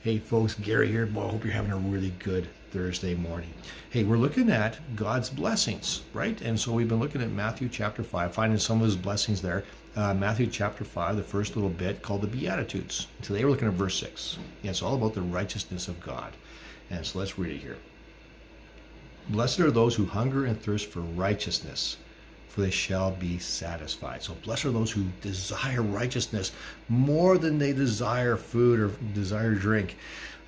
Hey folks, Gary here. Boy, I hope you're having a really good Thursday morning. Hey, we're looking at God's blessings, right? And so we've been looking at Matthew chapter 5, finding some of his blessings there. Matthew chapter 5, the first little bit called the Beatitudes. Today we're looking at verse 6. Yeah, it's all about the righteousness of God. And so let's read it here. Blessed are those who hunger and thirst for righteousness, for they shall be satisfied. So blessed are those who desire righteousness more than they desire food or desire drink.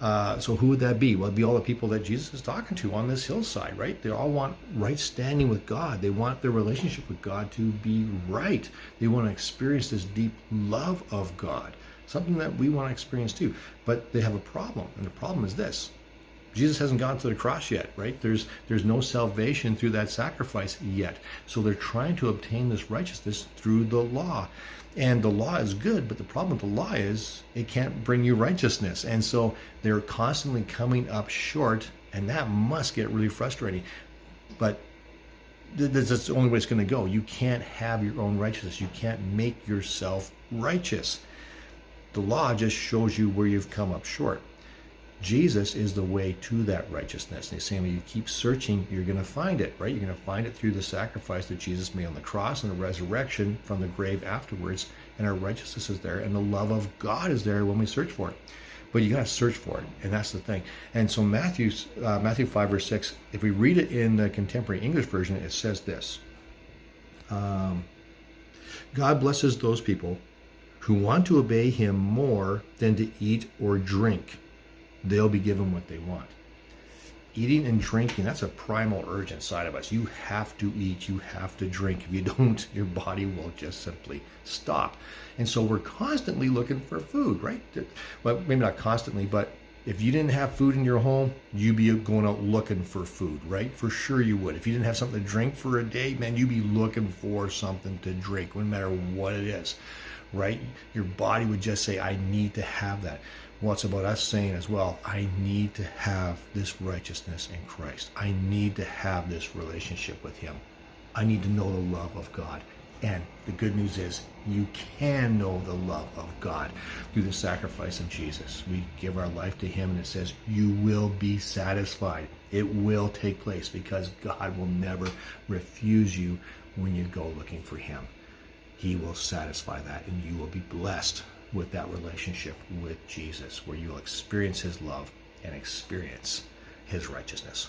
So who would that be? Well, it'd be all the people that Jesus is talking to on this hillside, right? They all want right standing with God. They want their relationship with God to be right. They want to experience this deep love of God, something that we want to experience too. But they have a problem, and the problem is this. Jesus hasn't gone to the cross yet, right? There's no salvation through that sacrifice yet. So they're trying to obtain this righteousness through the law. And the law is good, but the problem with the law is it can't bring you righteousness. And so they're constantly coming up short, and that must get really frustrating. But that's the only way it's going to go. You can't have your own righteousness. You can't make yourself righteous. The law just shows you where you've come up short. Jesus is the way to that righteousness. And he's saying, when you keep searching, you're going to find it, right? You're going to find it through the sacrifice that Jesus made on the cross and the resurrection from the grave afterwards. And our righteousness is there, and the love of God is there when we search for it. But you got to search for it, and that's the thing. And so Matthew 5, verse 6, if we read it in the contemporary English version, it says this. God blesses those people who want to obey him more than to eat or drink. They'll be given what they want. Eating and drinking, that's a primal urge inside of us. You have to eat, you have to drink. If you don't, your body will just simply stop. And so we're constantly looking for food, right? Well, maybe not constantly, but if you didn't have food in your home, you'd be going out looking for food, right? For sure you would. If you didn't have something to drink for a day, man, you'd be looking for something to drink, no matter what it is, right? Your body would just say, I need to have that. Well, it's about us saying as well, I need to have this righteousness in Christ. I need to have this relationship with him. I need to know the love of God. And the good news is you can know the love of God through the sacrifice of Jesus. We give our life to him, and it says you will be satisfied. It will take place because God will never refuse you when you go looking for him. He will satisfy that, and you will be blessed with that relationship with Jesus, where you'll experience his love and experience his righteousness.